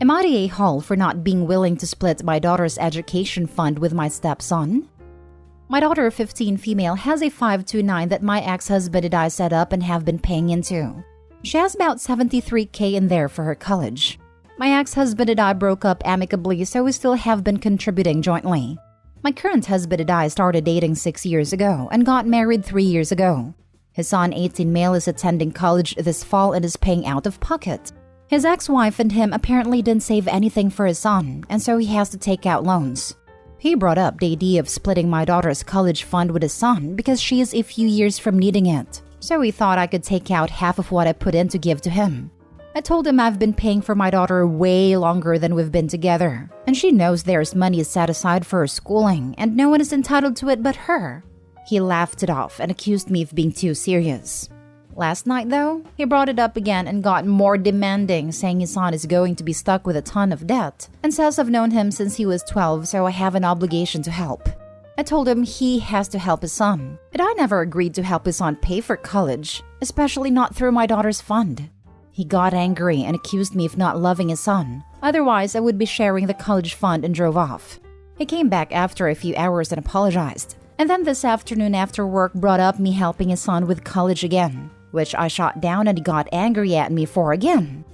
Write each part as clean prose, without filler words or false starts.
Am I the a-hole for not being willing to split my daughter's education fund with my stepson? My daughter, 15 female, has a 529 that my ex-husband and I set up and have been paying into. She has about $73K in there for her college. My ex-husband and I broke up amicably, so we still have been contributing jointly. My current husband and I started dating 6 years ago and got married 3 years ago. His son, 18 male, is attending college this fall and is paying out of pocket. His ex-wife and him apparently didn't save anything for his son, and so he has to take out loans. He brought up the idea of splitting my daughter's college fund with his son because she is a few years from needing it, so he thought I could take out half of what I put in to give to him. I told him I've been paying for my daughter way longer than we've been together, and she knows there's money set aside for her schooling, and no one is entitled to it but her. He laughed it off and accused me of being too serious. Last night, though, he brought it up again and got more demanding, saying his son is going to be stuck with a ton of debt, and says I've known him since he was 12, so I have an obligation to help. I told him he has to help his son, but I never agreed to help his son pay for college, especially not through my daughter's fund. He got angry and accused me of not loving his son, otherwise I would be sharing the college fund, and drove off. He came back after a few hours and apologized, and then this afternoon after work brought up me helping his son with college again, which I shot down and he got angry at me for again.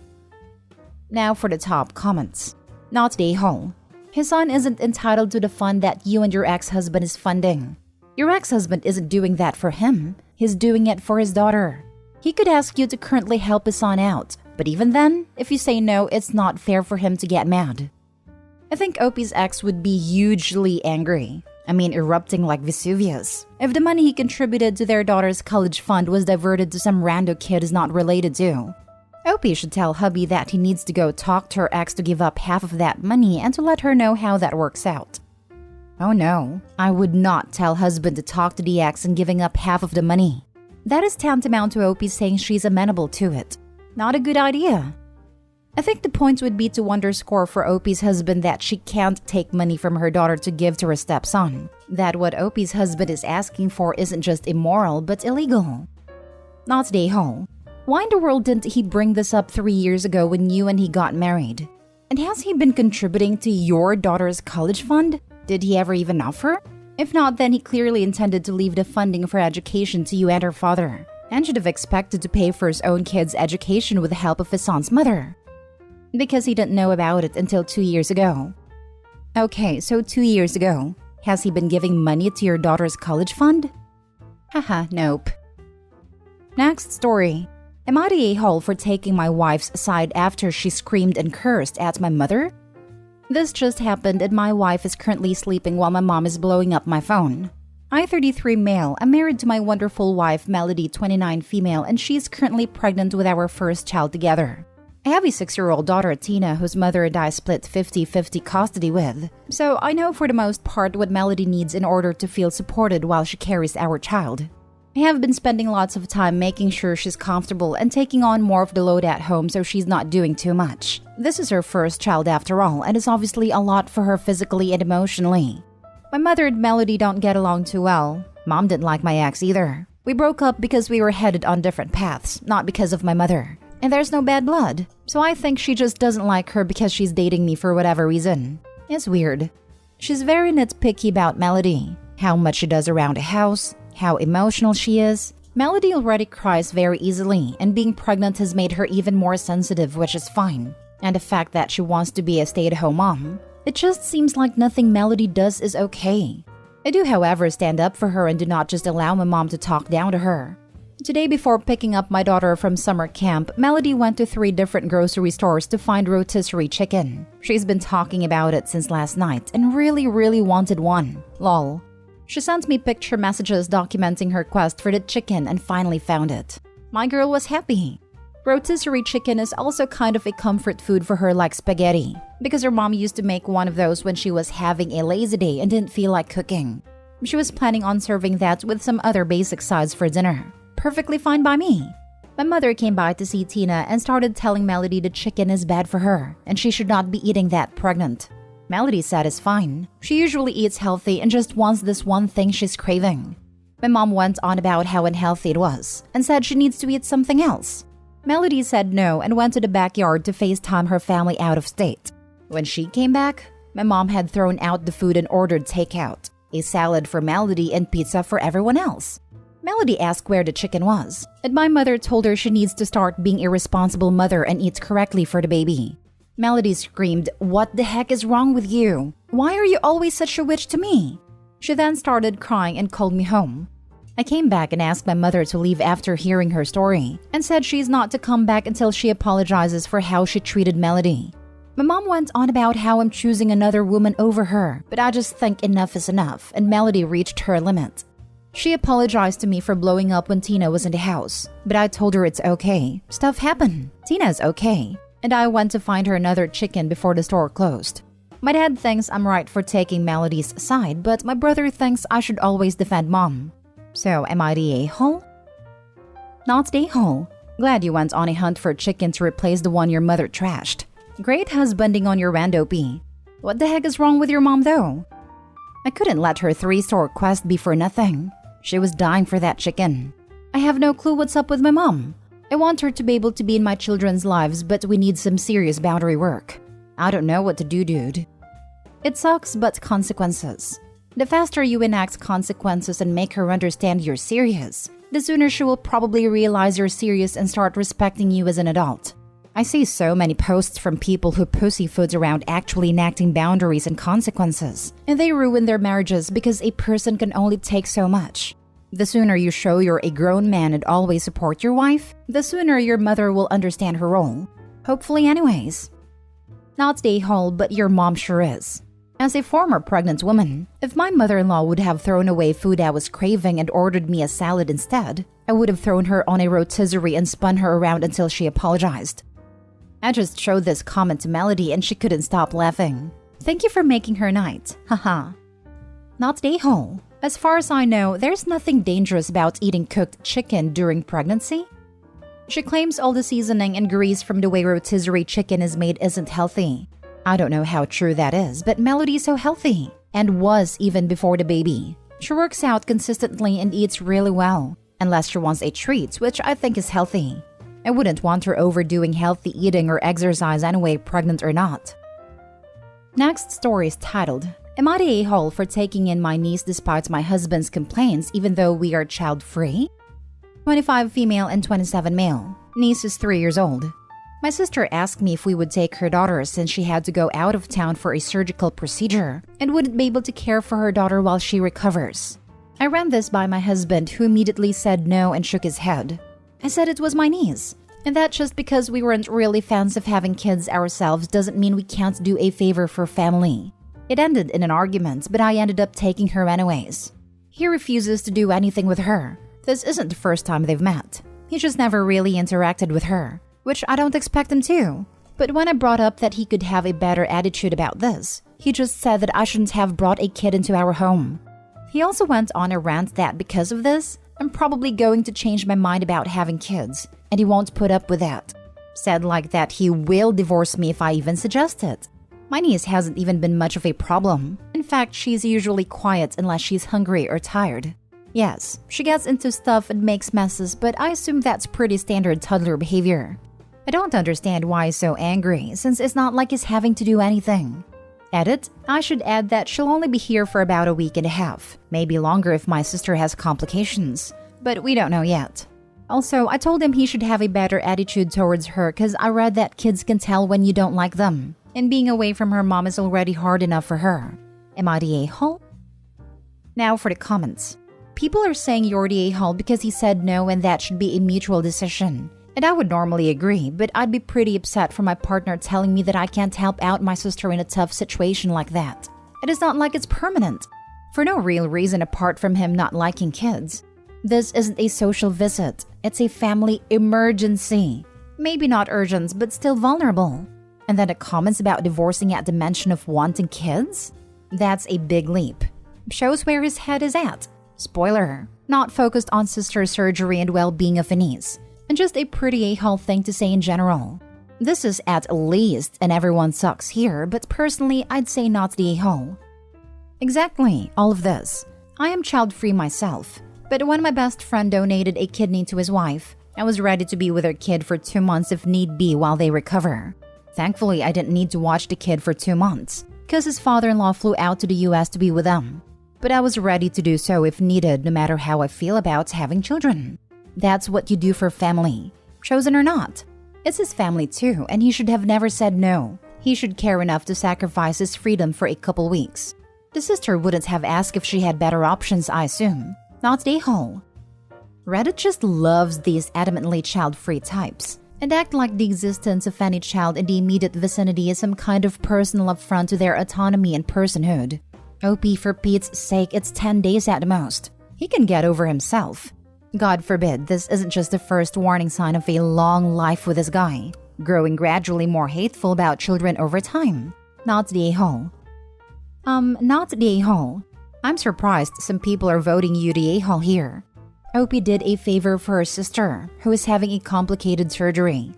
Now for the top comments. Not the a-hole. His son isn't entitled to the fund that you and your ex-husband is funding. Your ex-husband isn't doing that for him. He's doing it for his daughter. He could ask you to currently help his son out, but even then, if you say no, it's not fair for him to get mad. I think Opie's ex would be hugely angry. Erupting like Vesuvius, if the money he contributed to their daughter's college fund was diverted to some rando kid he's not related to. Opie should tell hubby that he needs to go talk to her ex to give up half of that money and to let her know how that works out. Oh no, I would not tell husband to talk to the ex and giving up half of the money. That is tantamount to Opie saying she's amenable to it. Not a good idea. I think the point would be to underscore for Opie's husband that she can't take money from her daughter to give to her stepson. That what Opie's husband is asking for isn't just immoral, but illegal. Not the a-hole. Why in the world didn't he bring this up 3 years ago when you and he got married? And has he been contributing to your daughter's college fund? Did he ever even offer? If not, then he clearly intended to leave the funding for education to you and her father, and should have expected to pay for his own kid's education with the help of his son's mother. Because he didn't know about it until 2 years ago. Okay, so 2 years ago, has he been giving money to your daughter's college fund? Haha, nope. Next story. Am I the a-hole for taking my wife's side after she screamed and cursed at my mother? This just happened and my wife is currently sleeping while my mom is blowing up my phone. I, 33 male, am married to my wonderful wife, Melody, 29 female, and she's currently pregnant with our first child together. I have a 6-year-old daughter, Tina, whose mother and I split 50-50 custody with, so I know for the most part what Melody needs in order to feel supported while she carries our child. I have been spending lots of time making sure she's comfortable and taking on more of the load at home so she's not doing too much. This is her first child after all, and is obviously a lot for her physically and emotionally. My mother and Melody don't get along too well. Mom didn't like my ex either. We broke up because we were headed on different paths, not because of my mother. And there's no bad blood, so I think she just doesn't like her because she's dating me for whatever reason. It's weird. She's very nitpicky about Melody, how much she does around the house, how emotional she is. Melody already cries very easily, and being pregnant has made her even more sensitive, which is fine. And the fact that she wants to be a stay-at-home mom. It just seems like nothing Melody does is okay. I do, however, stand up for her and do not just allow my mom to talk down to her. Today, before picking up my daughter from summer camp, Melody went to 3 different grocery stores to find rotisserie chicken. She's been talking about it since last night and really wanted one. Lol. She sent me picture messages documenting her quest for the chicken and finally found it. My girl was happy. Rotisserie chicken is also kind of a comfort food for her like spaghetti, because her mom used to make one of those when she was having a lazy day and didn't feel like cooking. She was planning on serving that with some other basic sides for dinner. Perfectly fine by me. My mother came by to see Tina and started telling Melody the chicken is bad for her and she should not be eating that pregnant. Melody said it's fine. She usually eats healthy and just wants this one thing she's craving. My mom went on about how unhealthy it was and said she needs to eat something else. Melody said no and went to the backyard to FaceTime her family out of state. When she came back, my mom had thrown out the food and ordered takeout, a salad for Melody and pizza for everyone else. Melody asked where the chicken was, and my mother told her she needs to start being a responsible mother and eat correctly for the baby. Melody screamed, "What the heck is wrong with you? Why are you always such a witch to me?" She then started crying and called me home. I came back and asked my mother to leave after hearing her story, and said she's not to come back until she apologizes for how she treated Melody. My mom went on about how I'm choosing another woman over her, but I just think enough is enough, and Melody reached her limit. She apologized to me for blowing up when Tina was in the house, but I told her it's okay. Stuff happened. Tina's okay. And I went to find her another chicken before the store closed. My dad thinks I'm right for taking Melody's side, but my brother thinks I should always defend mom. So, am I the a-hole? Not the a-hole. Glad you went on a hunt for a chicken to replace the one your mother trashed. Great husbanding on your rando P. What the heck is wrong with your mom though? I couldn't let her 3-store quest be for nothing. She was dying for that chicken. I have no clue what's up with my mom. I want her to be able to be in my children's lives, but we need some serious boundary work. I don't know what to do, dude. It sucks, but consequences. The faster you enact consequences and make her understand you're serious, the sooner she will probably realize you're serious and start respecting you as an adult. I see so many posts from people who pussyfoots around actually enacting boundaries and consequences, and they ruin their marriages because a person can only take so much. The sooner you show you're a grown man and always support your wife, the sooner your mother will understand her role. Hopefully anyways. Not the a-hole, but your mom sure is. As a former pregnant woman, if my mother-in-law would have thrown away food I was craving and ordered me a salad instead, I would have thrown her on a rotisserie and spun her around until she apologized. I just showed this comment to Melody and she couldn't stop laughing. Thank you for making her night, haha. Not the a-hole. As far as I know, there's nothing dangerous about eating cooked chicken during pregnancy. She claims all the seasoning and grease from the way rotisserie chicken is made isn't healthy. I don't know how true that is, but Melody's so healthy, and was even before the baby. She works out consistently and eats really well, unless she wants a treat, which I think is healthy. I wouldn't want her overdoing healthy eating or exercise anyway, pregnant or not. Next story is titled, "Am I the a-hole for taking in my niece despite my husband's complaints even though we are child-free?" 25 female and 27 male. Niece is 3 years old. My sister asked me if we would take her daughter since she had to go out of town for a surgical procedure and wouldn't be able to care for her daughter while she recovers. I ran this by my husband, who immediately said no and shook his head. I said it was my niece, and that just because we weren't really fans of having kids ourselves doesn't mean we can't do a favor for family. It ended in an argument, but I ended up taking her anyways. He refuses to do anything with her. This isn't the first time they've met. He just never really interacted with her, which I don't expect him to. But when I brought up that he could have a better attitude about this, he just said that I shouldn't have brought a kid into our home. He also went on a rant that because of this, I'm probably going to change my mind about having kids, and he won't put up with that. Said like that he will divorce me if I even suggest it. My niece hasn't even been much of a problem. In fact, she's usually quiet unless she's hungry or tired. Yes, she gets into stuff and makes messes, but I assume that's pretty standard toddler behavior. I don't understand why he's so angry, since it's not like he's having to do anything. Edit, I should add that she'll only be here for about a week and a half, maybe longer if my sister has complications, but we don't know yet. Also, I told him he should have a better attitude towards her because I read that kids can tell when you don't like them, and being away from her mom is already hard enough for her. Am I the a-hole? Now for the comments. People are saying you're the a-hole because he said no and that should be a mutual decision. And I would normally agree, but I'd be pretty upset for my partner telling me that I can't help out my sister in a tough situation like that. It is not like it's permanent. For no real reason apart from him not liking kids. This isn't a social visit. It's a family emergency. Maybe not urgent, but still vulnerable. And then the comments about divorcing at the mention of wanting kids? That's a big leap. Shows where his head is at. Spoiler, not focused on sister's surgery and well-being of a niece. And just a pretty a-hole thing to say in general. This is at least and everyone sucks here, but personally I'd say not the a-hole. Exactly, all of this. I am child-free myself, but when my best friend donated a kidney to his wife, I was ready to be with their kid for 2 months if need be while they recover. Thankfully, I didn't need to watch the kid for 2 months because his father-in-law flew out to the US to be with them. But I was ready to do so if needed, no matter how I feel about having children. That's what you do for family, chosen or not. It's his family too, and he should have never said no. He should care enough to sacrifice his freedom for a couple weeks. The sister wouldn't have asked if she had better options, I assume. Not the whole. Reddit just loves these adamantly child-free types and act like the existence of any child in the immediate vicinity is some kind of personal affront to their autonomy and personhood. OP, for Pete's sake, it's 10 days at the most. He can get over himself. God forbid this isn't just the first warning sign of a long life with this guy, growing gradually more hateful about children over time. Not the a-hole. Not the a-hole. I'm surprised some people are voting you the a-hole here. Opie did a favor for her sister, who is having a complicated surgery.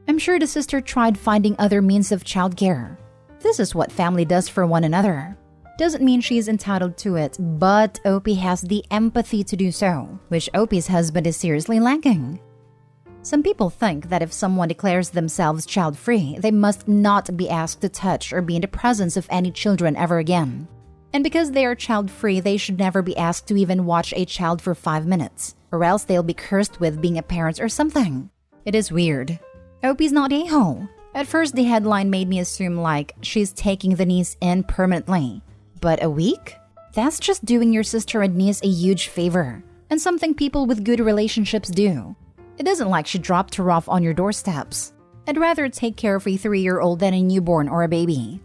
I'm sure the sister tried finding other means of childcare. This is what family does for one another. Doesn't mean she's entitled to it, but Opie has the empathy to do so, which Opie's husband is seriously lacking. Some people think that if someone declares themselves child-free, they must not be asked to touch or be in the presence of any children ever again. And because they are child-free, they should never be asked to even watch a child for 5 minutes, or else they'll be cursed with being a parent or something. It is weird. Opie's not a-hole. At first, the headline made me assume like she's taking the niece in permanently. But a week? That's just doing your sister and niece a huge favor, and something people with good relationships do. It isn't like she dropped her off on your doorsteps. I'd rather take care of a 3-year-old than a newborn or a baby.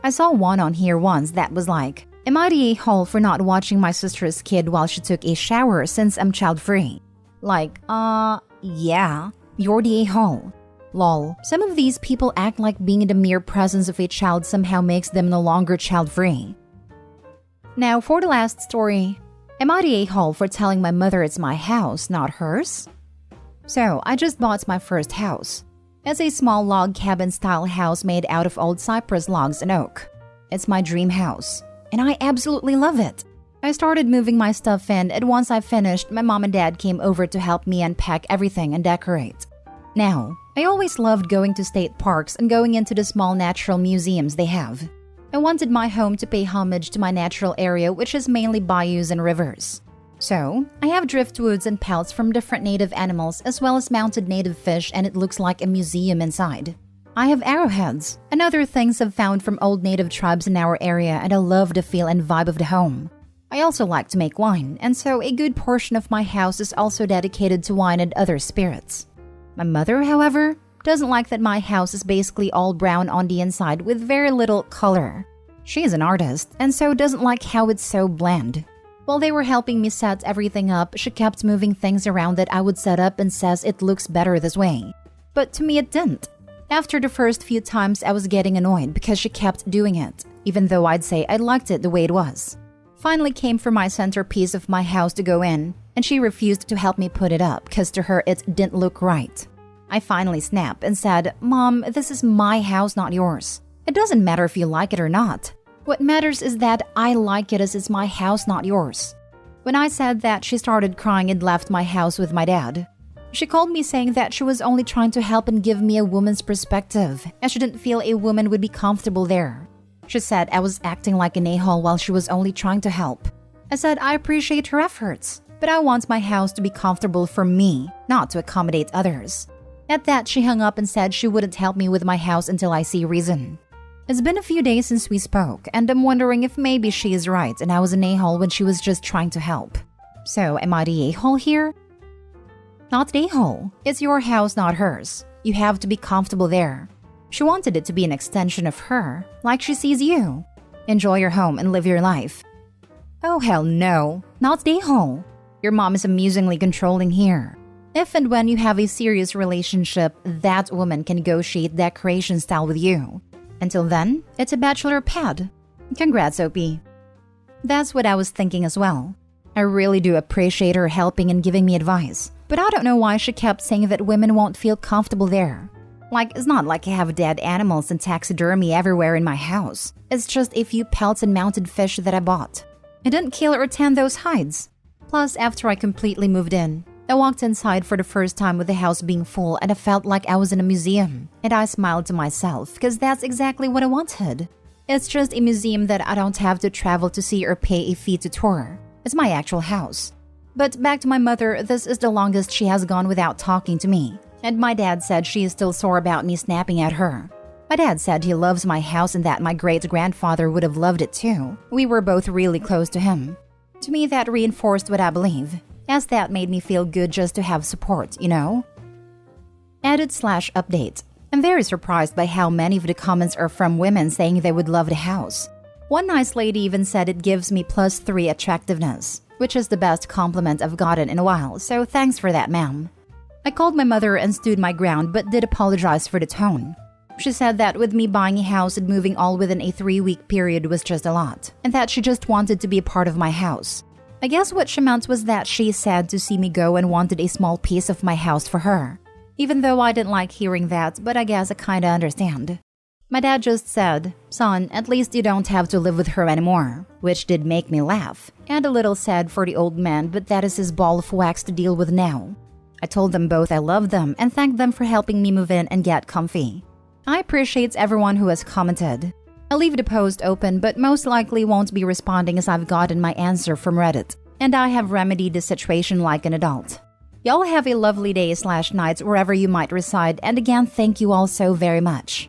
I saw one on here once that was like, am I the a-hole for not watching my sister's kid while she took a shower since I'm child-free? Like, yeah, you're the a-hole. Lol, some of these people act like being in the mere presence of a child somehow makes them no longer child-free. Now, for the last story, am I the a-hole for telling my mother it's my house, not hers? So, I just bought my first house. It's a small log cabin-style house made out of old cypress logs and oak. It's my dream house, and I absolutely love it. I started moving my stuff in, and once I finished, my mom and dad came over to help me unpack everything and decorate. Now, I always loved going to state parks and going into the small natural museums they have. I wanted my home to pay homage to my natural area, which is mainly bayous and rivers. So, I have driftwoods and pelts from different native animals as well as mounted native fish, and it looks like a museum inside. I have arrowheads and other things I've found from old native tribes in our area, and I love the feel and vibe of the home. I also like to make wine, and so a good portion of my house is also dedicated to wine and other spirits. My mother, however, doesn't like that my house is basically all brown on the inside with very little color. She is an artist, and so doesn't like how it's so bland. While they were helping me set everything up, she kept moving things around that I would set up and says it looks better this way. But to me it didn't. After the first few times I was getting annoyed because she kept doing it, even though I'd say I liked it the way it was. Finally came for my centerpiece of my house to go in, and she refused to help me put it up because to her it didn't look right. I finally snapped and said, "Mom, this is my house, not yours. It doesn't matter if you like it or not. What matters is that I like it as it's my house, not yours." When I said that, she started crying and left my house with my dad. She called me saying that she was only trying to help and give me a woman's perspective, and she didn't feel a woman would be comfortable there. She said I was acting like an a-hole while she was only trying to help. I said I appreciate her efforts, but I want my house to be comfortable for me, not to accommodate others. At that, she hung up and said she wouldn't help me with my house until I see reason. It's been a few days since we spoke, and I'm wondering if maybe she is right and I was an a-hole when she was just trying to help. So, am I the a-hole here? Not the a-hole. It's your house, not hers. You have to be comfortable there. She wanted it to be an extension of her, like she sees you. Enjoy your home and live your life. Oh hell no, not the a-hole. Your mom is amusingly controlling here. If and when you have a serious relationship, that woman can negotiate decoration style with you. Until then, it's a bachelor pad. Congrats, Opie. That's what I was thinking as well. I really do appreciate her helping and giving me advice, but I don't know why she kept saying that women won't feel comfortable there. Like, it's not like I have dead animals and taxidermy everywhere in my house. It's just a few pelts and mounted fish that I bought. I didn't kill or tan those hides. Plus, after I completely moved in, I walked inside for the first time with the house being full and I felt like I was in a museum. And I smiled to myself because that's exactly what I wanted. It's just a museum that I don't have to travel to see or pay a fee to tour. It's my actual house. But back to my mother, this is the longest she has gone without talking to me. And my dad said she is still sore about me snapping at her. My dad said he loves my house and that my great-grandfather would have loved it too. We were both really close to him. To me, that reinforced what I believe, as that made me feel good just to have support, you know? Edit/update. I'm very surprised by how many of the comments are from women saying they would love the house. One nice lady even said it gives me +3 attractiveness, which is the best compliment I've gotten in a while, so thanks for that, ma'am. I called my mother and stood my ground but did apologize for the tone. She said that with me buying a house and moving all within a 3-week period was just a lot, and that she just wanted to be a part of my house. I guess what she meant was that she's sad to see me go and wanted a small piece of my house for her. Even though I didn't like hearing that, but I guess I kinda understand. My dad just said, "Son, at least you don't have to live with her anymore," which did make me laugh, and a little sad for the old man, but that is his ball of wax to deal with now. I told them both I loved them and thanked them for helping me move in and get comfy. I appreciate everyone who has commented. I'll leave the post open but most likely won't be responding as I've gotten my answer from Reddit, and I have remedied the situation like an adult. Y'all have a lovely day/night wherever you might reside, and again, thank you all so very much.